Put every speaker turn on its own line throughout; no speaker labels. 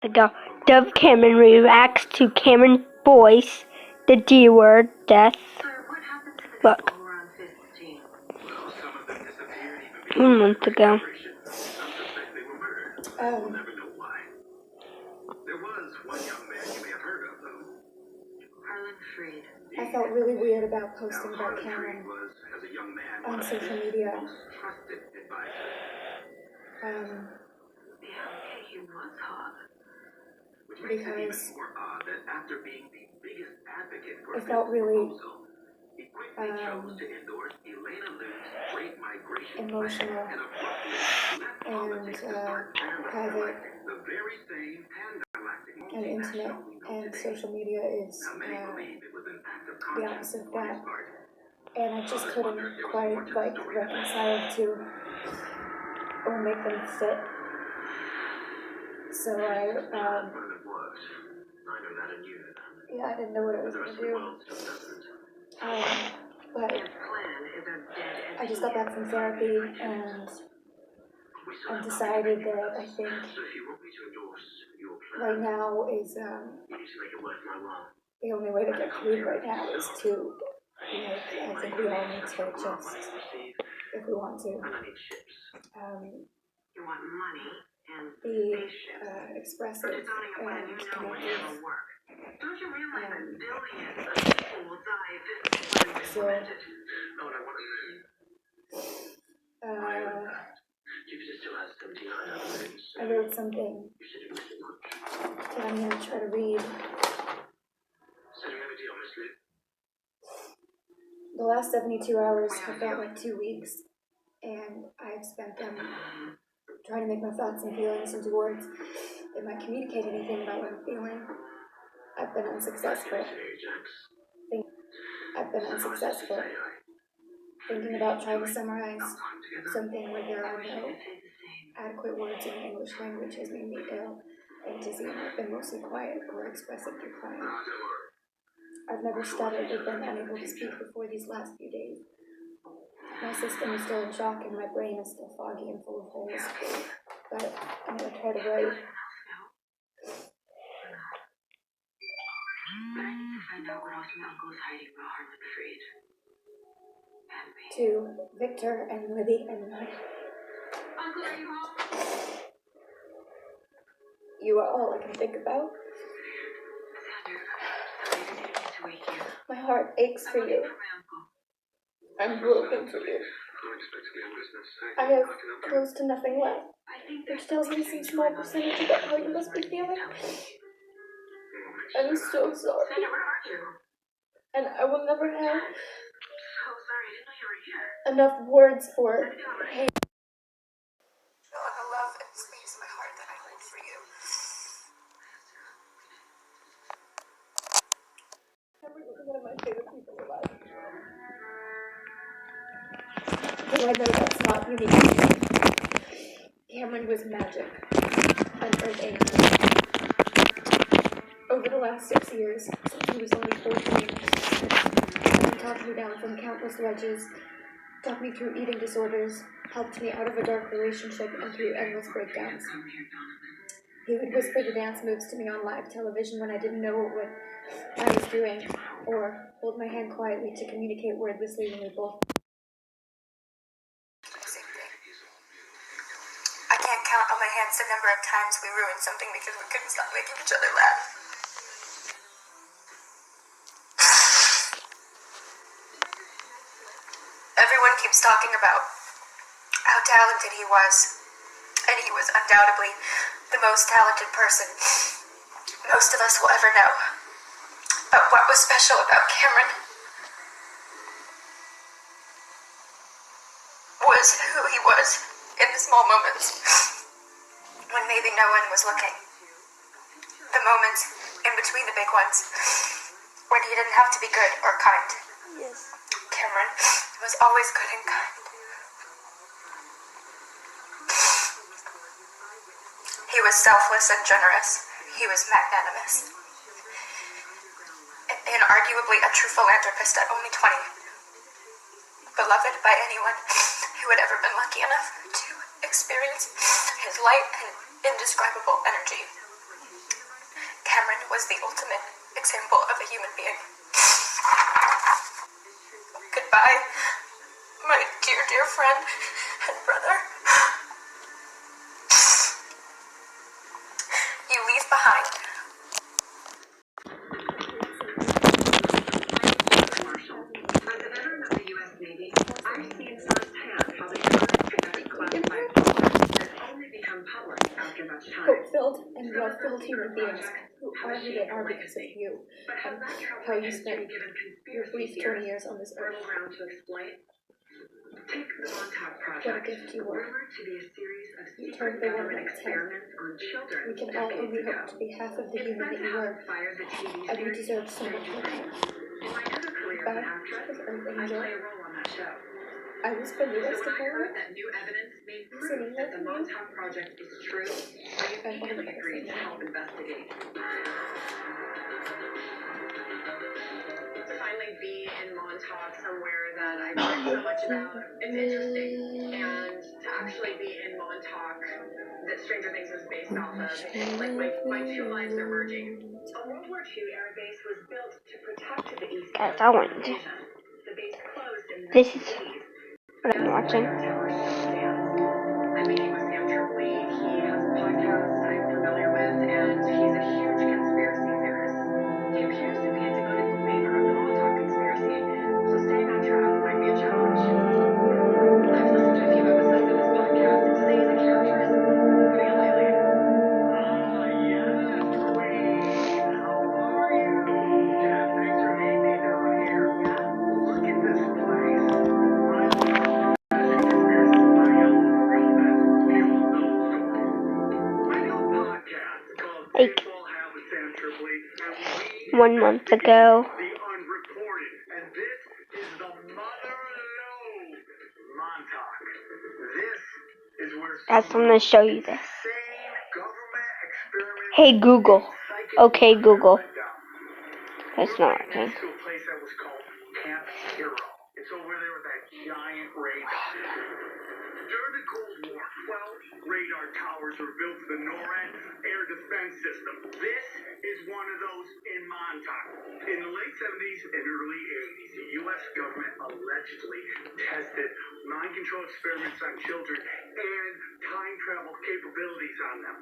The go. Dove Cameron reacts to Cameron Boyce, the D word, death. Look. 1 month ago.
I felt really weird about posting about Cameron on social media. Because it felt really emotional and private and intimate, and social media is the opposite of that. And I just couldn't quite reconcile the two or make them fit. So I didn't know what I was going to do. But I just got back from therapy and decided that I think right now is the only way to get through right now is to, I think we all need to just, if we want to, be expressive and connective. I wrote something that I'm going to try to read. The last 72 hours have felt like 2 weeks, and I've spent them trying to make my thoughts and feelings into words that might communicate anything about what I'm feeling. I've been unsuccessful. Thinking about trying to summarize something where there are no adequate words in the English language has made me ill and dizzy, and I've been mostly quiet or expressive through crying. I've never stuttered or been unable to speak before these last few days. My system is still in shock and my brain is still foggy and full of holes, but I'm going to try to write. But I need to find out what else my uncle is hiding about Harlan Freed. To Victor and Libby and Mike. Uncle, are you home? You are all I can think about. My heart aches for you. I'm broken for you. I have close to nothing left, which tells me some small percentage about how you must be feeling. I'm so sorry. And I will never have enough words for pain. Showing the love and space in my heart that I hold for you. Cameron was one of my favorite people alive. Though I know that's not unique to me. Cameron was magic. An earth angel. Over the last 6 years, since he was only 14, he talked me down from countless ledges, talked me through eating disorders, helped me out of a dark relationship and through endless breakdowns. He would whisper the dance moves to me on live television when I didn't know what I was doing, or hold my hand quietly to communicate wordlessly when we both. I can't count on my hands the number of times we ruined something because we couldn't stop making each other laugh. Everyone keeps talking about how talented he was, and he was undoubtedly the most talented person most of us will ever know. But what was special about Cameron was who he was in the small moments when maybe no one was looking. The moments in between the big ones when he didn't have to be good or kind. Yes. Cameron was always good and kind. He was selfless and generous. He was magnanimous. And arguably a true philanthropist at only 20. Beloved by anyone who had ever been lucky enough to experience his light and indescribable energy.
was the ultimate example of a human being. Goodbye, my dear, dear friend and brother. You leave behind
As a veteran of the U.S. Navy, I've seen firsthand how the government cannot classify reports that only become public after much time.
Hope-filled and love-filled human beings who are who they are because of you, and how you spent your brief 20 years on this earth.
Ground to explain. Take the Montauk
What a
Project,
gift you were.
rumored to be a series of
You
secret
turned the world
government
on its head.
experiments on children
We can all
decades
only
ago.
hope to be half of the
It's
human
said
that
to
you
have
were,
inspired the TV
and you
series
deserve so much
Stranger
more.
Things. In my other career as an
Goodbye,
actress,
with Earth
I
Angel.
play a role on that show.
I will spend the
So
rest
when
of
I
my
heard
life
that new evidence made proof
sitting
that the
with you.
Montauk Project is true, I immediately agreed to help investigate. To finally be in Montauk, somewhere that I've read so much about, it's interesting. And to actually be in Montauk, that Stranger Things was based off of, it's like my two lives are merging. A World War II air base was built to protect the East
Guys,
Coast
I want
from
to.
invasion. The base closed in the
This is
1980s.
what I'm watching.
I'm meeting with Sam Tripoli. He has a podcast I'm familiar with, and he's a huge conspiracy theorist. He appears to be a devoted believer of the Montauk conspiracy, so staying on track might be a challenge. I've listened to a few episodes of his podcast, and today he's a character is putting it lightly. Yes, Queen. How are you? Yeah, thanks for meeting me down here. Yeah, look at this place.
Like 1 month ago.
And this is the mother lode, Montauk. This is where
Guys, I'm gonna show you this.
same government experiments.
Hey Google. Okay Google. That's not working.
Next to a place that was called Camp Hero. It's over there with that giant radar. During the Cold War, 12 radar towers were built to the NORAD air defense system. This is one of those in Montauk. In the late 70s and early 80s, the U.S. government allegedly tested mind control experiments on children and time travel capabilities on them.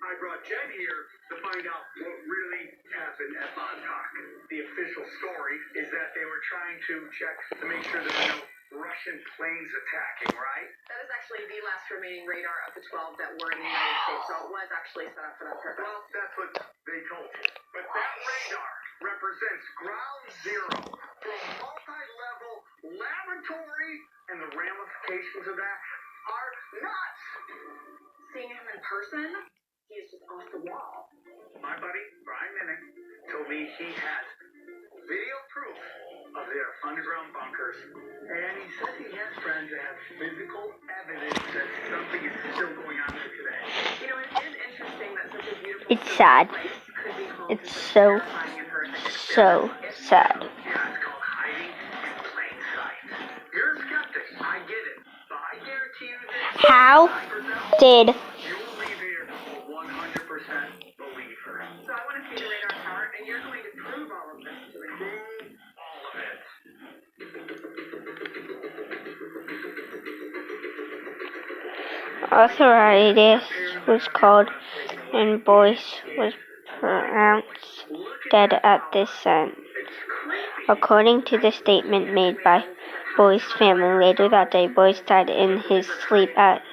I brought Jen here to find out what really happened at Montauk. The official story is that they were trying to check to make sure there were no Russian planes attacking, right?
That is actually the last remaining radar of the 12 that were in the United States, so it was actually set up for that purpose.
Well, that's what they told you. But that radar represents ground zero for a multi-level laboratory, and the ramifications of that are nuts.
Seeing him in person, he is just off the wall.
My buddy, Brian Minnick, told me he has video proof of their underground bunkers, and he says he has friends that have physical evidence that something is still going on there today.
You know, it is interesting that such a beautiful
It's sad.
place could be home
It's
to such
so,
terrifying and horrific
so sad.
Yeah, it's called hiding in plain sight. You're a skeptic, I get it, but I guarantee you this.
How did
You will leave here a 100% believer.
So I want to see the radar tower, and you're going to prove all of this to me.
Prove all of it.
arthritis was called and Boyce was pronounced dead at this scene? According to the statement made by Boyce's family later that day, Boyce died in his sleep at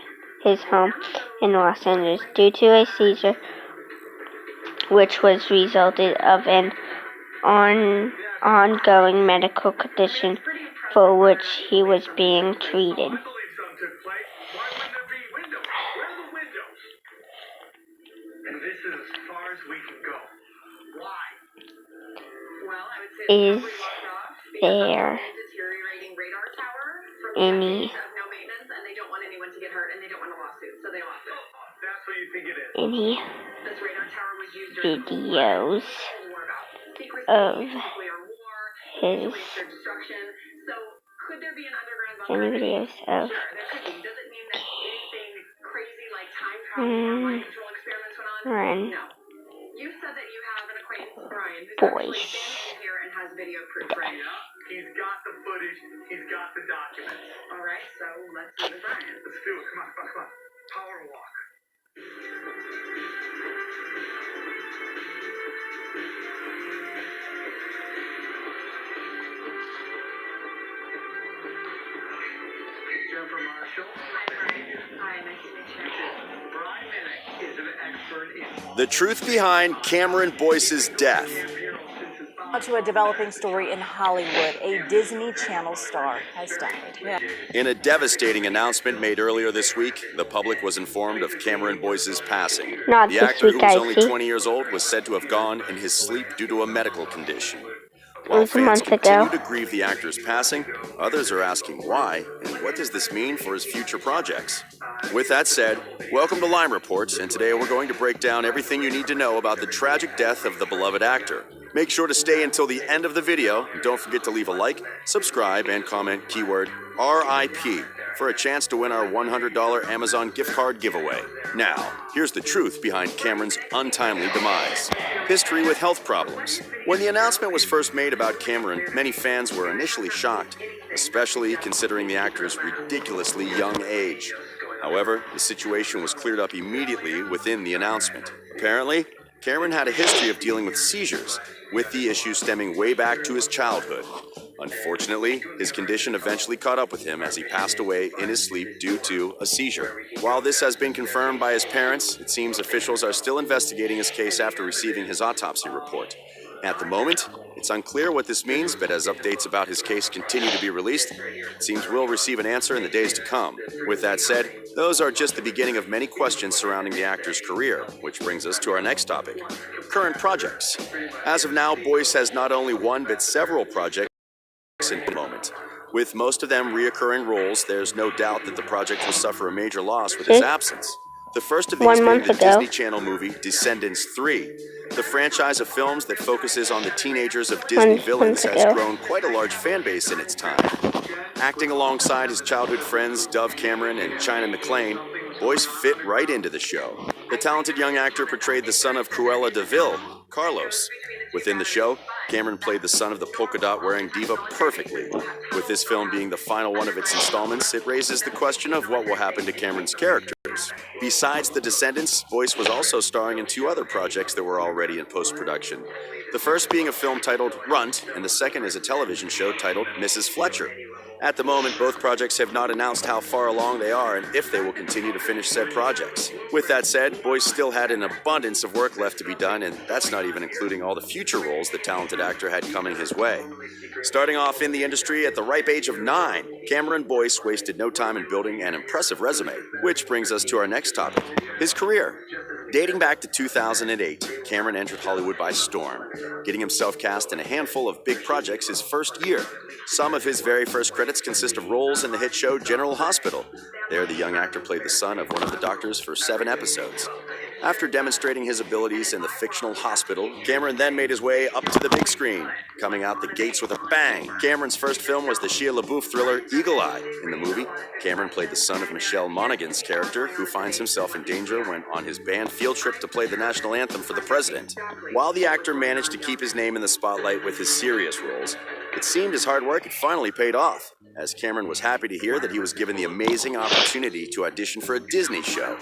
his home in Los Angeles due to a seizure, which was resulted of an ongoing medical condition for which he was being treated.
And this is as far as we can go. Why?
Well, I would say
Is
it's probably locked off because
there
of the deteriorating radar tower from
any
decades of no maintenance, and they don't want anyone to get hurt, and they don't want a lawsuit, so they lost it.
That's what you think it is.
any
This radar tower was used during the
videos
Cold War about secrecy,
of
nuclear war,
his
nuclear destruction. So could there be an underground bunker?
any videos of
Sure, there could be. Does it mean that anything crazy like time travel or mind control experiments went on?
Karen
No. You said that you have an acquaintance, Brian, who's
Boyce.
actually standing here and has video proof, right?
Yeah, he's got the footage, he's got the documents.
All right, so let's meet with Brian.
Let's do it. Come on, come on, come on. Power walk. Jennifer Marshall.
Hi, Brian. Hi, nice to meet you.
Brian Minnick is an expert in
The truth behind Cameron Boyce's death.
To a developing story in Hollywood, a Disney Channel star has died.
In a devastating announcement made earlier this week, the public was informed of Cameron Boyce's passing.
Not
The
this
actor, who
week,
was
I
only
see.
20 years old, was said to have gone in his sleep due to a medical condition.
It
While
was a
fans
month
continue
ago.
to grieve the actor's passing, others are asking why, and what does this mean for his future projects? With that said, welcome to Lime Reports, and today we're going to break down everything you need to know about the tragic death of the beloved actor. Make sure to stay until the end of the video, and don't forget to leave a like, subscribe, and comment keyword RIP for a chance to win our $100 Amazon gift card giveaway. Now, here's the truth behind Cameron's untimely demise. History with health problems. When the announcement was first made about Cameron, many fans were initially shocked, especially considering the actor's ridiculously young age. However, the situation was cleared up immediately within the announcement. Apparently, Cameron had a history of dealing with seizures, with the issue stemming way back to his childhood. Unfortunately, his condition eventually caught up with him as he passed away in his sleep due to a seizure. While this has been confirmed by his parents, it seems officials are still investigating his case after receiving his autopsy report. At the moment, it's unclear what this means, but as updates about his case continue to be released, it seems we'll receive an answer in the days to come. With that said, those are just the beginning of many questions surrounding the actor's career, which brings us to our next topic: current projects. As of now, Boyce has not only one but several projects in the moment. With most of them reoccurring roles, there's no doubt that the project will suffer a major loss with his absence. The first of these
1
being
month
the
ago.
Disney Channel movie Descendants 3. The franchise of films that focuses on the teenagers of Disney
1
villains
month
has
ago.
grown quite a large fan base in its time. Acting alongside his childhood friends Dove Cameron and China McClain, Boyce fit right into the show. The talented young actor portrayed the son of Cruella de Vil, Carlos. Within the show, Cameron played the son of the polka dot wearing diva perfectly. With this film being the final one of its installments, it raises the question of what will happen to Cameron's characters. Besides The Descendants, Boyce was also starring in 2 other projects that were already in post-production. The first being a film titled Runt, and the second is a television show titled Mrs. Fletcher. At the moment, both projects have not announced how far along they are and if they will continue to finish said projects. With that said, Boyce still had an abundance of work left to be done, and that's not even including all the future roles the talented actor had coming his way. Starting off in the industry at the ripe age of 9, Cameron Boyce wasted no time in building an impressive resume, which brings us to our next topic: his career. Dating back to 2008, Cameron entered Hollywood by storm, getting himself cast in a handful of big projects his first year. Some of his very first credits consist of roles in the hit show General Hospital. There, the young actor played the son of one of the doctors for 7 episodes. After demonstrating his abilities in the fictional hospital, Cameron then made his way up to the big screen, coming out the gates with a bang. Cameron's first film was the Shia LaBeouf thriller Eagle Eye. In the movie, Cameron played the son of Michelle Monaghan's character, who finds himself in danger when on his band field trip to play the national anthem for the president. While the actor managed to keep his name in the spotlight with his serious roles, it seemed his hard work had finally paid off, as Cameron was happy to hear that he was given the amazing opportunity to audition for a Disney show.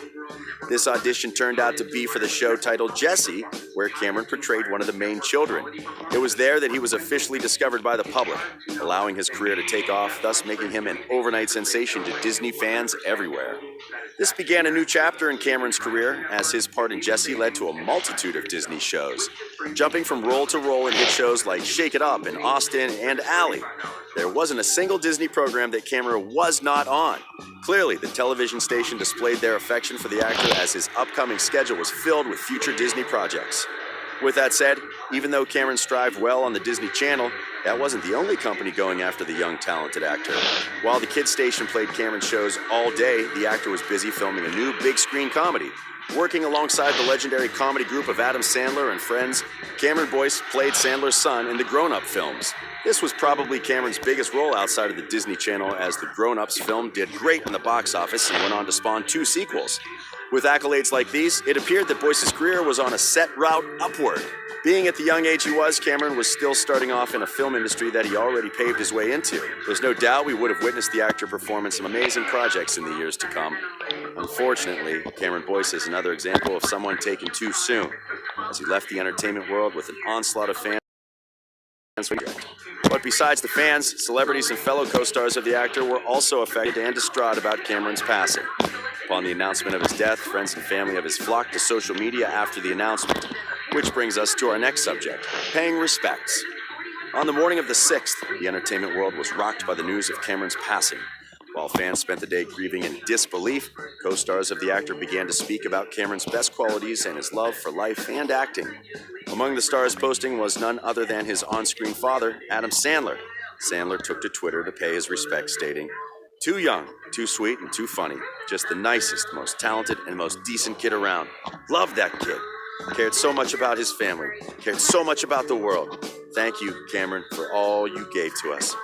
This audition turned out to be for the show titled Jessie, where Cameron portrayed one of the main children. It was there that he was officially discovered by the public, allowing his career to take off, thus making him an overnight sensation to Disney fans everywhere. This began a new chapter in Cameron's career, as his part in Jessie led to a multitude of Disney shows, jumping from role to role in hit shows like Shake It Up in Austin and Ally. There wasn't a single Disney program that Cameron was not on. Clearly, the television station displayed their affection for the actor, as his upcoming schedule was filled with future Disney projects. With that said, even though Cameron strived well on the Disney Channel, that wasn't the only company going after the young, talented actor. While the kids station played Cameron shows all day, the actor was busy filming a new big-screen comedy. Working alongside the legendary comedy group of Adam Sandler and friends, Cameron Boyce played Sandler's son in the Grown Up films. This was probably Cameron's biggest role outside of the Disney Channel, as the Grown Ups film did great in the box office and went on to spawn 2 sequels. With accolades like these, it appeared that Boyce's career was on a set route upward. Being at the young age he was, Cameron was still starting off in a film industry that he already paved his way into. There's no doubt we would have witnessed the actor perform in some amazing projects in the years to come. Unfortunately, Cameron Boyce is another example of someone taken too soon, as he left the entertainment world with an onslaught of fans. But besides the fans, celebrities and fellow co-stars of the actor were also affected and distraught about Cameron's passing. Upon the announcement of his death, friends and family of his flocked to social media after the announcement, which brings us to our next subject, paying respects. On the morning of the 6th, the entertainment world was rocked by the news of Cameron's passing. While fans spent the day grieving in disbelief, co-stars of the actor began to speak about Cameron's best qualities and his love for life and acting. Among the stars posting was none other than his on-screen father, Adam Sandler. Sandler took to Twitter to pay his respects, stating, "Too young, too sweet, and too funny. Just the nicest, most talented, and most decent kid around. Loved that kid. Cared so much about his family. Cared so much about the world. Thank you, Cameron, for all you gave to us.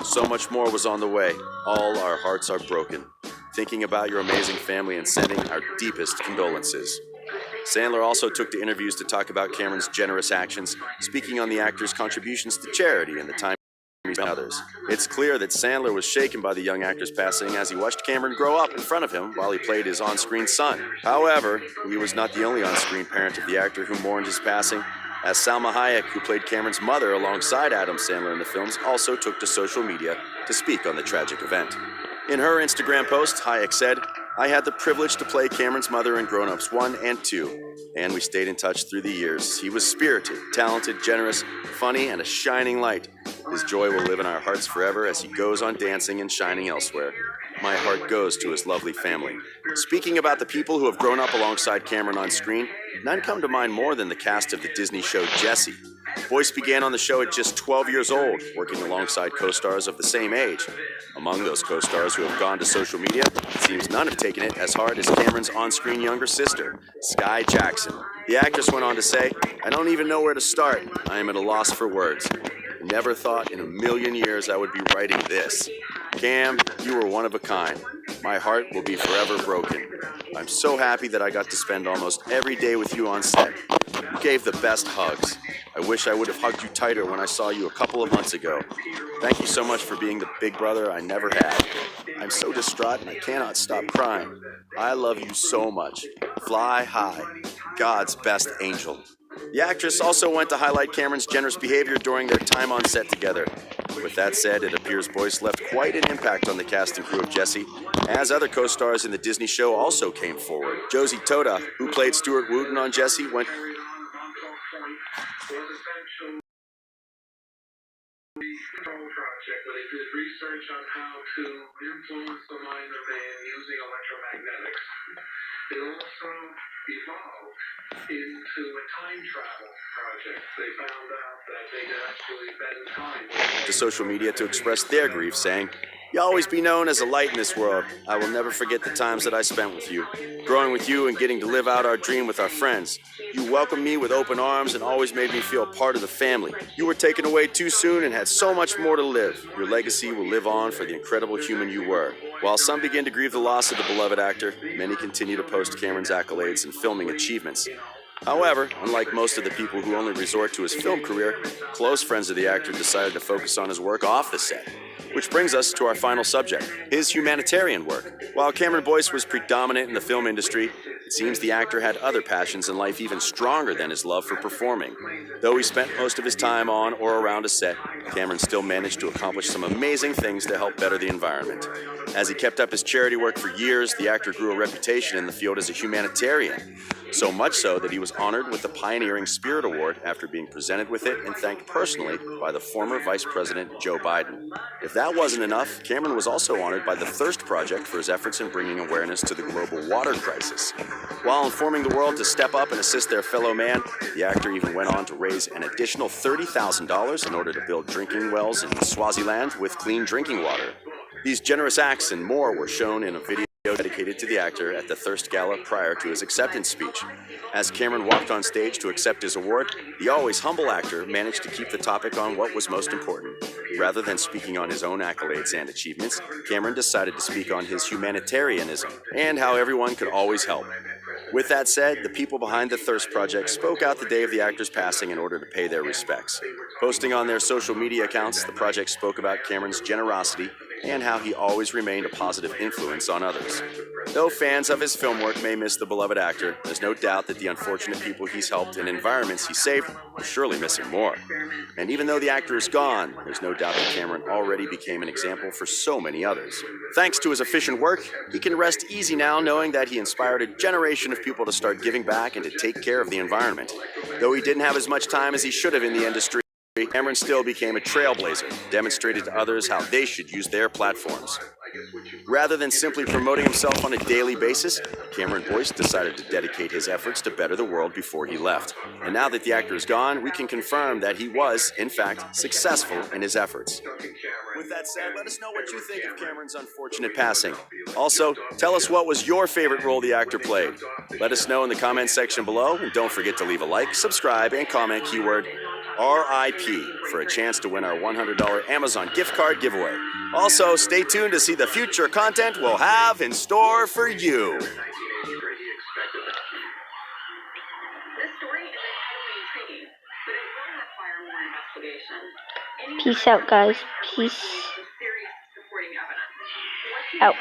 So much more was on the way. All our hearts are broken. Thinking about your amazing family and sending our deepest condolences." Sandler also took to interviews to talk about Cameron's generous actions, speaking on the actor's contributions to charity and the time he spent with others. It's clear that Sandler was shaken by the young actor's passing as he watched Cameron grow up in front of him while he played his on-screen son. However, he was not the only on-screen parent of the actor who mourned his passing, as Salma Hayek, who played Cameron's mother alongside Adam Sandler in the films, also took to social media to speak on the tragic event. In her Instagram post, Hayek said, "I had the privilege to play Cameron's mother in Grown Ups 1 and 2, and we stayed in touch through the years. He was spirited, talented, generous, funny, and a shining light. His joy will live in our hearts forever as he goes on dancing and shining elsewhere. My heart goes to his lovely family." Speaking about the people who have grown up alongside Cameron on screen, none come to mind more than the cast of the Disney show Jessie. Boyce began on the show at just 12 years old, working alongside co-stars of the same age. Among those co-stars who have gone to social media, it seems none have taken it as hard as Cameron's on-screen younger sister, Sky Jackson. The actress went on to say, "I don't even know where to start. I am at a loss for words. I never thought in a million years I would be writing this. Cam, you were one of a kind. My heart will be forever broken. I'm so happy that I got to spend almost every day with you on set. You gave the best hugs. I wish I would have hugged you tighter when I saw you a couple of months ago. Thank you so much for being the big brother I never had. I'm so distraught and I cannot stop crying. I love you so much. Fly high. God's best angel." The actress also went to highlight Cameron's generous behavior during their time on set together. With that said, it appears Boyce left quite an impact on the cast and crew of Jessie, as other co-stars in the Disney show also came forward. Josie Tota, who played Stuart Wooten on Jessie, went
project where they did research on how to influence the mind of man using electromagnetics. It also evolved into a time travel project. They found out that they could actually bend time.
to social media to express their grief, saying, "You'll always be known as a light in this world. I will never forget the times that I spent with you, growing with you and getting to live out our dream with our friends. You welcomed me with open arms and always made me feel part of the family. You were taken away too soon and had so much more to live. Your legacy will live on for the incredible human you were." While some begin to grieve the loss of the beloved actor, many continue to post Cameron's accolades and filming achievements. However, unlike most of the people who only resort to his film career, close friends of the actor decided to focus on his work off the set. Which brings us to our final subject, his humanitarian work. While Cameron Boyce was predominant in the film industry, it seems the actor had other passions in life even stronger than his love for performing. Though he spent most of his time on or around a set, Cameron still managed to accomplish some amazing things to help better the environment. As he kept up his charity work for years, the actor grew a reputation in the field as a humanitarian. So much so that he was honored with the Pioneering Spirit Award after being presented with it and thanked personally by the former Vice President Joe Biden. If that wasn't enough, Cameron was also honored by the Thirst Project for his efforts in bringing awareness to the global water crisis. While informing the world to step up and assist their fellow man, the actor even went on to raise an additional $30,000 in order to build drinking wells in Swaziland with clean drinking water. These generous acts and more were shown in a video dedicated to the actor at the Thirst Gala prior to his acceptance speech. As Cameron walked on stage to accept his award, the always humble actor managed to keep the topic on what was most important. Rather than speaking on his own accolades and achievements, Cameron decided to speak on his humanitarianism and how everyone could always help. With that said, the people behind the Thirst Project spoke out the day of the actor's passing in order to pay their respects. Posting on their social media accounts, the project spoke about Cameron's generosity and how he always remained a positive influence on others. Though fans of his film work may miss the beloved actor, there's no doubt that the unfortunate people he's helped and environments he saved will surely miss him more. And even though the actor is gone, there's no doubt that Cameron already became an example for so many others. Thanks to his efficient work, he can rest easy now knowing that he inspired a generation of people to start giving back and to take care of the environment. Though he didn't have as much time as he should have in the industry, Cameron still became a trailblazer, demonstrated to others how they should use their platforms. Rather than simply promoting himself on a daily basis, Cameron Boyce decided to dedicate his efforts to better the world before he left. And now that the actor is gone, we can confirm that he was, in fact, successful in his efforts. With that said, let us know what you think of Cameron's unfortunate passing. Also, tell us what was your favorite role the actor played. Let us know in the comments section below, and don't forget to leave a like, subscribe, and comment keyword RIP for a chance to win our $100 Amazon gift card giveaway. Also, stay tuned to see the future content we'll have in store for you.
This story is incredibly intriguing, but it will require more investigation.
Peace out, guys. Peace
Some serious supporting evidence.
out.